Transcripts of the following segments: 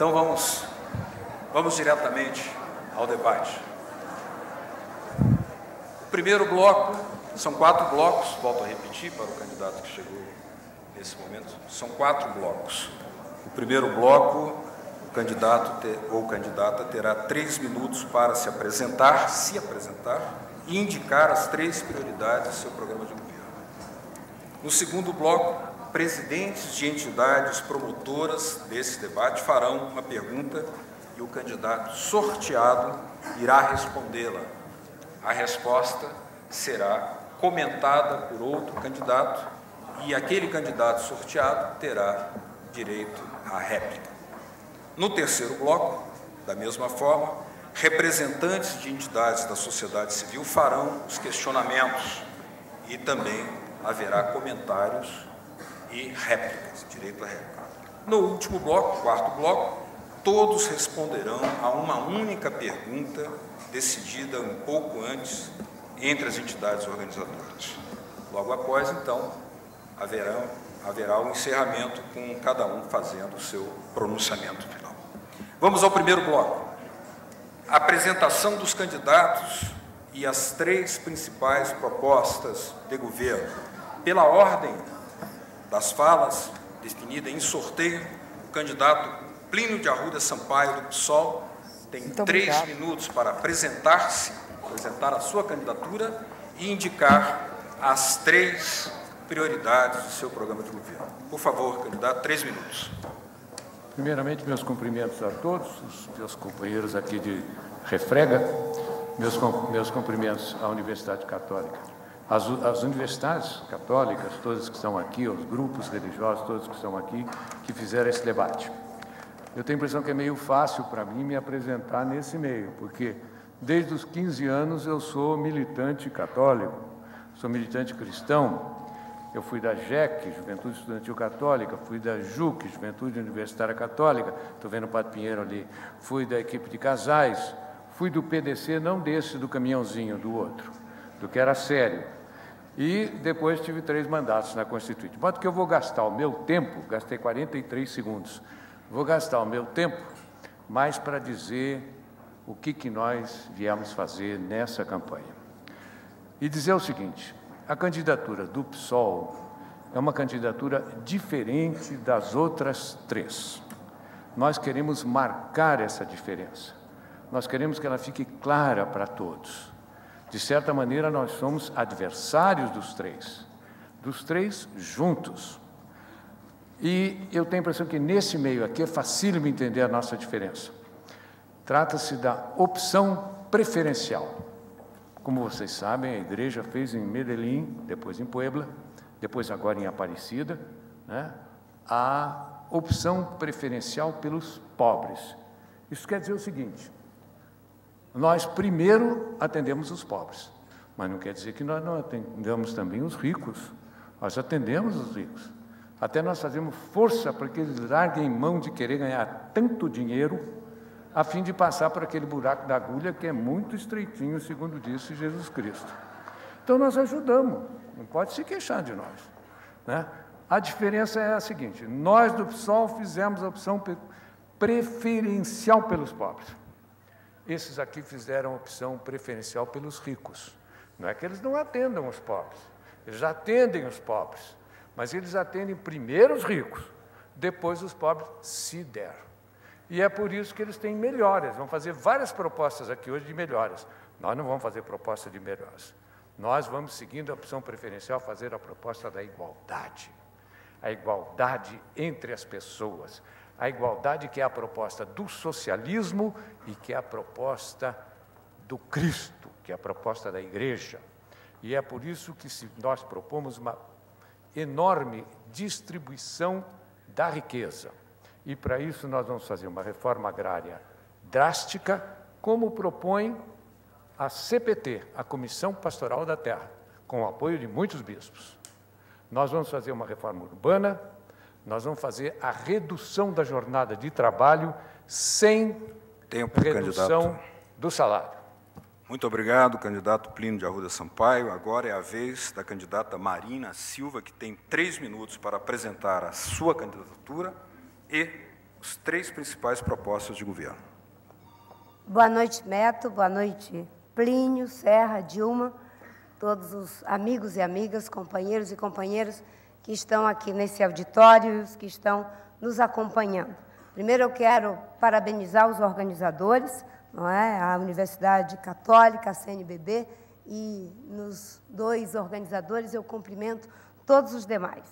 Então vamos diretamente ao debate. O primeiro bloco, são 4 blocos, volto a repetir para o candidato que chegou nesse momento, são 4 blocos. O primeiro bloco, o candidato ou candidata terá 3 minutos para se apresentar e indicar as 3 prioridades do seu programa de governo. No segundo bloco, presidentes de entidades promotoras desse debate farão uma pergunta e o candidato sorteado irá respondê-la. A resposta será comentada por outro candidato e aquele candidato sorteado terá direito à réplica. No terceiro bloco, da mesma forma, representantes de entidades da sociedade civil farão os questionamentos e também haverá comentários e réplicas, direito à réplica. No último bloco, quarto bloco, todos responderão a uma única pergunta decidida um pouco antes entre as entidades organizadoras. Logo após, então, haverá um encerramento com cada um fazendo o seu pronunciamento final. Vamos ao primeiro bloco. A apresentação dos candidatos e as 3 principais propostas de governo. Pela ordem das falas, definida em sorteio, o candidato Plínio de Arruda Sampaio, do PSOL, tem 3 minutos para apresentar a sua candidatura e indicar as 3 prioridades do seu programa de governo. Por favor, candidato, 3 minutos. Primeiramente, meus cumprimentos a todos, os meus companheiros aqui de refrega, meus cumprimentos à Universidade Católica. As universidades católicas, todas que estão aqui, os grupos religiosos, todos que estão aqui, que fizeram esse debate. Eu tenho a impressão que é meio fácil para mim me apresentar nesse meio, porque desde os 15 anos eu sou militante católico, sou militante cristão. Eu fui da JEC, Juventude Estudantil Católica, fui da JUC, Juventude Universitária Católica, estou vendo o Padre Pinheiro ali, fui da equipe de casais, fui do PDC, não desse do caminhãozinho, do outro, do que era sério. E depois tive 3 mandatos na Constituinte. De modo que eu vou gastar o meu tempo, gastei 43 segundos, vou gastar o meu tempo mais para dizer o que nós viemos fazer nessa campanha. E dizer o seguinte: a candidatura do PSOL é uma candidatura diferente das outras 3. Nós queremos marcar essa diferença. Nós queremos que ela fique clara para todos. De certa maneira, nós somos adversários dos 3 juntos. E eu tenho a impressão que nesse meio aqui é facílimo entender a nossa diferença. Trata-se da opção preferencial. Como vocês sabem, a igreja fez em Medellín, depois em Puebla, depois agora em Aparecida, né, a opção preferencial pelos pobres. Isso quer dizer o seguinte: nós primeiro atendemos os pobres, mas não quer dizer que nós não atendamos também os ricos. Nós atendemos os ricos. Até nós fazemos força para que eles larguem mão de querer ganhar tanto dinheiro a fim de passar por aquele buraco da agulha que é muito estreitinho, segundo disse Jesus Cristo. Então, nós ajudamos, não pode se queixar de nós, né? A diferença é a seguinte: nós do PSOL fizemos a opção preferencial pelos pobres. Esses aqui fizeram a opção preferencial pelos ricos. Não é que eles não atendam os pobres, eles atendem os pobres, mas eles atendem primeiro os ricos, depois os pobres, se der. E é por isso que eles têm melhorias. Vão fazer várias propostas aqui hoje de melhorias. Nós não vamos fazer proposta de melhorias. Nós vamos, seguindo a opção preferencial, fazer a proposta da igualdade. A igualdade entre as pessoas. A igualdade que é a proposta do socialismo e que é a proposta do Cristo, que é a proposta da Igreja. E é por isso que nós propomos uma enorme distribuição da riqueza. E, para isso, nós vamos fazer uma reforma agrária drástica, como propõe a CPT, a Comissão Pastoral da Terra, com o apoio de muitos bispos. Nós vamos fazer uma reforma urbana, nós vamos fazer a redução da jornada de trabalho sem redução do salário. Muito obrigado, candidato Plínio de Arruda Sampaio. Agora é a vez da candidata Marina Silva, que tem 3 minutos para apresentar a sua candidatura e as 3 principais propostas de governo. Boa noite, Neto. Boa noite, Plínio, Serra, Dilma, todos os amigos e amigas, companheiros e companheiras que estão aqui nesse auditório e os que estão nos acompanhando. Primeiro, eu quero parabenizar os organizadores, não é? A Universidade Católica, a CNBB, e nos 2 organizadores eu cumprimento todos os demais.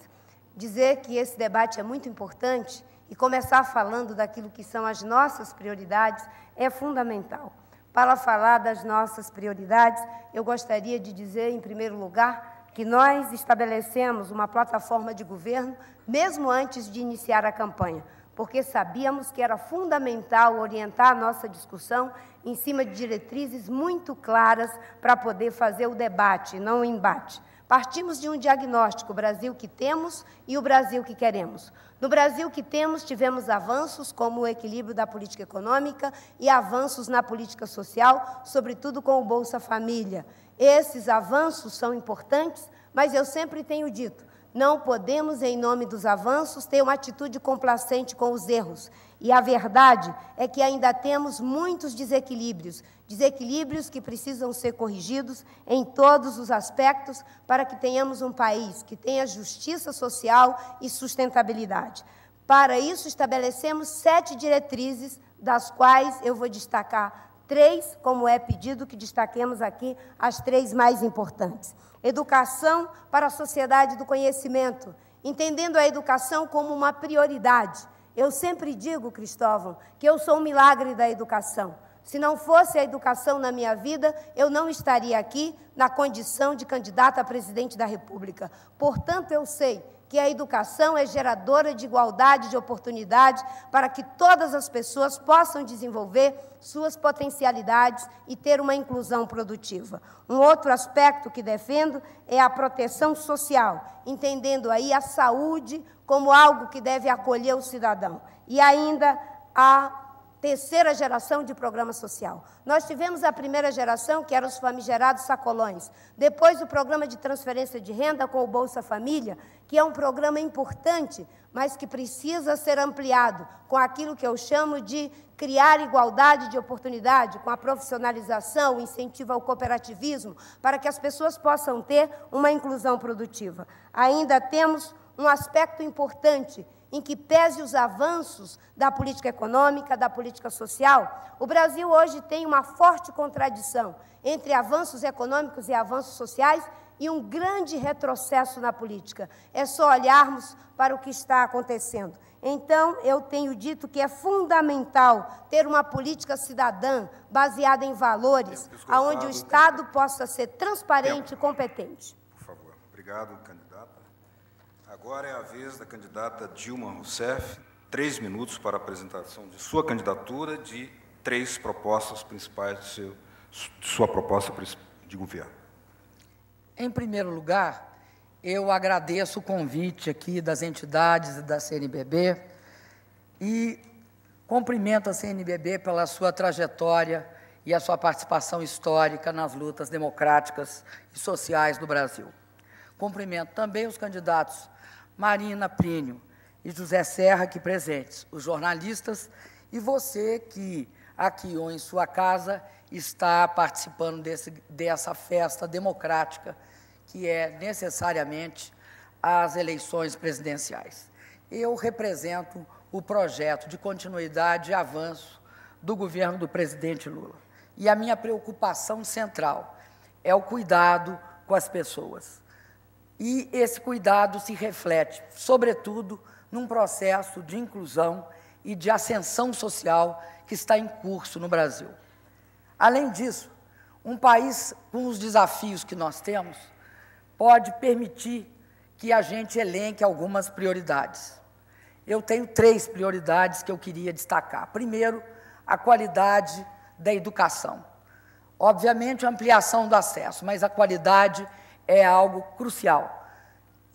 Dizer que esse debate é muito importante e começar falando daquilo que são as nossas prioridades é fundamental. Para falar das nossas prioridades, eu gostaria de dizer, em primeiro lugar, que nós estabelecemos uma plataforma de governo mesmo antes de iniciar a campanha, porque sabíamos que era fundamental orientar a nossa discussão em cima de diretrizes muito claras para poder fazer o debate, não o embate. Partimos de um diagnóstico, o Brasil que temos e o Brasil que queremos. No Brasil que temos, tivemos avanços como o equilíbrio da política econômica e avanços na política social, sobretudo com o Bolsa Família. Esses avanços são importantes, mas eu sempre tenho dito, não podemos, em nome dos avanços, ter uma atitude complacente com os erros. E a verdade é que ainda temos muitos desequilíbrios que precisam ser corrigidos em todos os aspectos para que tenhamos um país que tenha justiça social e sustentabilidade. Para isso, estabelecemos 7 diretrizes, das quais eu vou destacar 3, como é pedido que destaquemos aqui as 3 mais importantes. Educação para a sociedade do conhecimento, entendendo a educação como uma prioridade. Eu sempre digo, Cristóvão, que eu sou um milagre da educação. Se não fosse a educação na minha vida, eu não estaria aqui na condição de candidata a presidente da República. Portanto, eu sei que a educação é geradora de igualdade de oportunidade para que todas as pessoas possam desenvolver suas potencialidades e ter uma inclusão produtiva. Um outro aspecto que defendo é a proteção social, entendendo aí a saúde como algo que deve acolher o cidadão. E ainda a terceira geração de programa social. Nós tivemos a primeira geração, que eram os famigerados sacolões. Depois, o programa de transferência de renda com o Bolsa Família, que é um programa importante, mas que precisa ser ampliado com aquilo que eu chamo de criar igualdade de oportunidade, com a profissionalização, o incentivo ao cooperativismo, para que as pessoas possam ter uma inclusão produtiva. Ainda temos um aspecto importante, em que pese os avanços da política econômica, da política social, o Brasil hoje tem uma forte contradição entre avanços econômicos e avanços sociais e um grande retrocesso na política. É só olharmos para o que está acontecendo. Então, eu tenho dito que é fundamental ter uma política cidadã baseada em valores, onde o Estado possa ser transparente e competente. Por favor. Obrigado, candidata. Agora é a vez da candidata Dilma Rousseff, 3 minutos para a apresentação de sua candidatura, de 3 propostas principais de sua proposta de governo. Em primeiro lugar, eu agradeço o convite aqui das entidades e da CNBB e cumprimento a CNBB pela sua trajetória e a sua participação histórica nas lutas democráticas e sociais do Brasil. Cumprimento também os candidatos Marina, Plínio e José Serra, aqui presentes, os jornalistas, e você que, aqui ou em sua casa, está participando dessa festa democrática, que é necessariamente as eleições presidenciais. Eu represento o projeto de continuidade e avanço do governo do presidente Lula. E a minha preocupação central é o cuidado com as pessoas. E esse cuidado se reflete, sobretudo, num processo de inclusão e de ascensão social que está em curso no Brasil. Além disso, um país com os desafios que nós temos pode permitir que a gente elenque algumas prioridades. Eu tenho 3 prioridades que eu queria destacar. Primeiro, a qualidade da educação. Obviamente, a ampliação do acesso, mas a qualidade é algo crucial.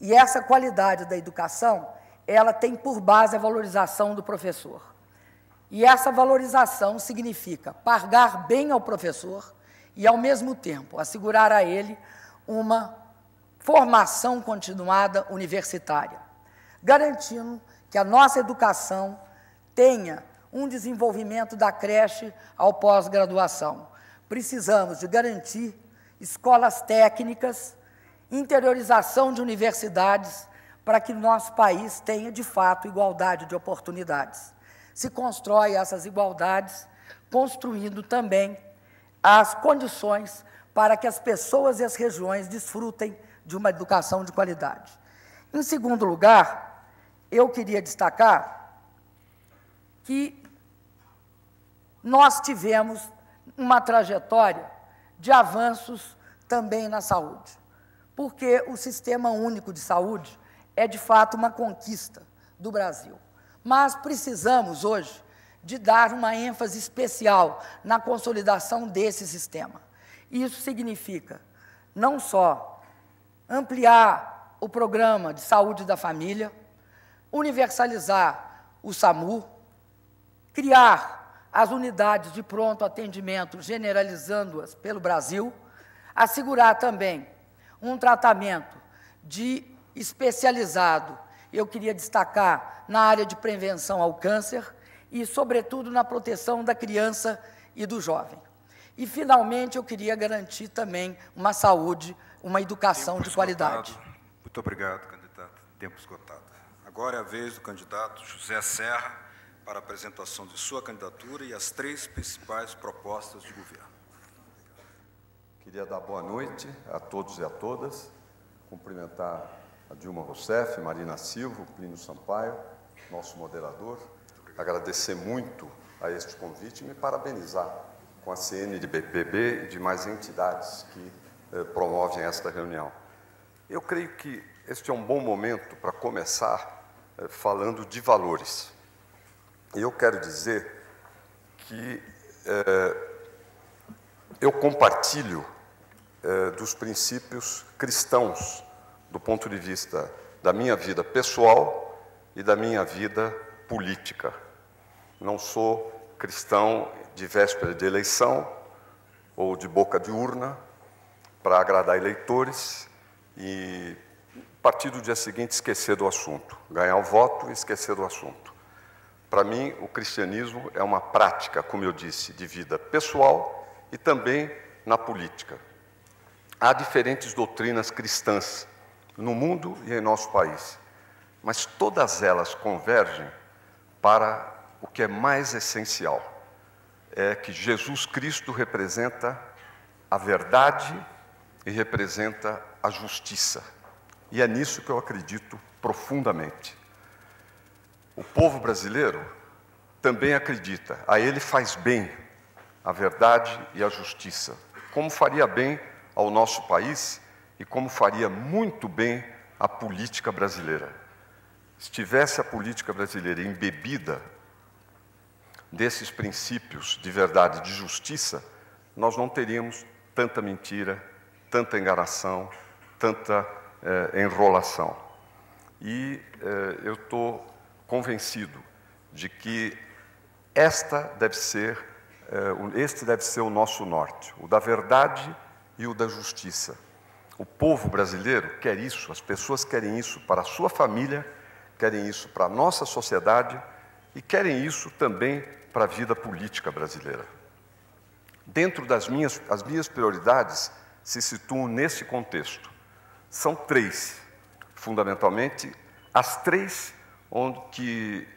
E essa qualidade da educação, ela tem por base a valorização do professor. E essa valorização significa pagar bem ao professor e, ao mesmo tempo, assegurar a ele uma formação continuada universitária, garantindo que a nossa educação tenha um desenvolvimento da creche ao pós-graduação. Precisamos de garantir escolas técnicas, interiorização de universidades, para que nosso país tenha, de fato, igualdade de oportunidades. Se constrói essas igualdades construindo também as condições para que as pessoas e as regiões desfrutem de uma educação de qualidade. Em segundo lugar, eu queria destacar que nós tivemos uma trajetória de avanços também na saúde, porque o Sistema Único de Saúde é, de fato, uma conquista do Brasil. Mas precisamos, hoje, de dar uma ênfase especial na consolidação desse sistema. Isso significa não só ampliar o programa de saúde da família, universalizar o SAMU, criar as unidades de pronto atendimento, generalizando-as pelo Brasil, assegurar também um tratamento especializado, eu queria destacar, na área de prevenção ao câncer e, sobretudo, na proteção da criança e do jovem. E, finalmente, eu queria garantir também uma saúde, uma educação de qualidade. Muito obrigado, candidato. Tempo esgotado. Agora é a vez do candidato José Serra para a apresentação de sua candidatura e as 3 principais propostas de governo. Queria dar boa noite a todos e a todas, cumprimentar a Dilma Rousseff, Marina Silva, Plínio Sampaio, nosso moderador, agradecer muito a este convite e me parabenizar com a CNBB e demais entidades que promovem esta reunião. Eu creio que este é um bom momento para começar falando de valores. E eu quero dizer que eu compartilho dos princípios cristãos do ponto de vista da minha vida pessoal e da minha vida política. Não sou cristão de véspera de eleição ou de boca de urna para agradar eleitores e, a partir do dia seguinte, esquecer do assunto, ganhar o voto e esquecer do assunto. Para mim, o cristianismo é uma prática, como eu disse, de vida pessoal e também na política. Há diferentes doutrinas cristãs no mundo e em nosso país, mas todas elas convergem para o que é mais essencial, é que Jesus Cristo representa a verdade e representa a justiça. E é nisso que eu acredito profundamente. O povo brasileiro também acredita, a ele faz bem a verdade e a justiça, como faria bem ao nosso país e como faria muito bem a política brasileira. Se tivesse a política brasileira embebida desses princípios de verdade e de justiça, nós não teríamos tanta mentira, tanta enganação, tanta enrolação. E eu estou convencido de que este deve ser o nosso norte, o da verdade e o da justiça. O povo brasileiro quer isso, as pessoas querem isso para a sua família, querem isso para a nossa sociedade e querem isso também para a vida política brasileira. Dentro das minhas prioridades se situam nesse contexto. São 3, fundamentalmente, as 3 onde que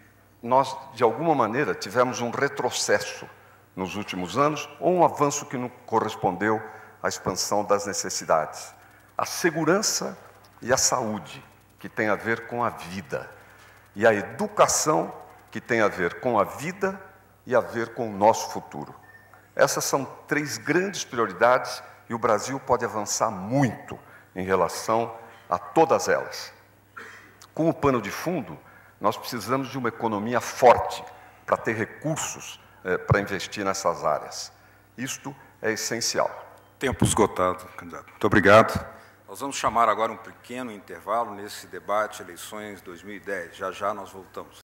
nós, de alguma maneira, tivemos um retrocesso nos últimos anos ou um avanço que não correspondeu à expansão das necessidades. A segurança e a saúde, que tem a ver com a vida, e a educação, que tem a ver com a vida e a ver com o nosso futuro. Essas são 3 grandes prioridades e o Brasil pode avançar muito em relação a todas elas. Como pano de fundo, nós precisamos de uma economia forte para ter recursos para investir nessas áreas. Isto é essencial. Tempo esgotado, candidato. Muito obrigado. Nós vamos chamar agora um pequeno intervalo nesse debate eleições 2010. Já já nós voltamos.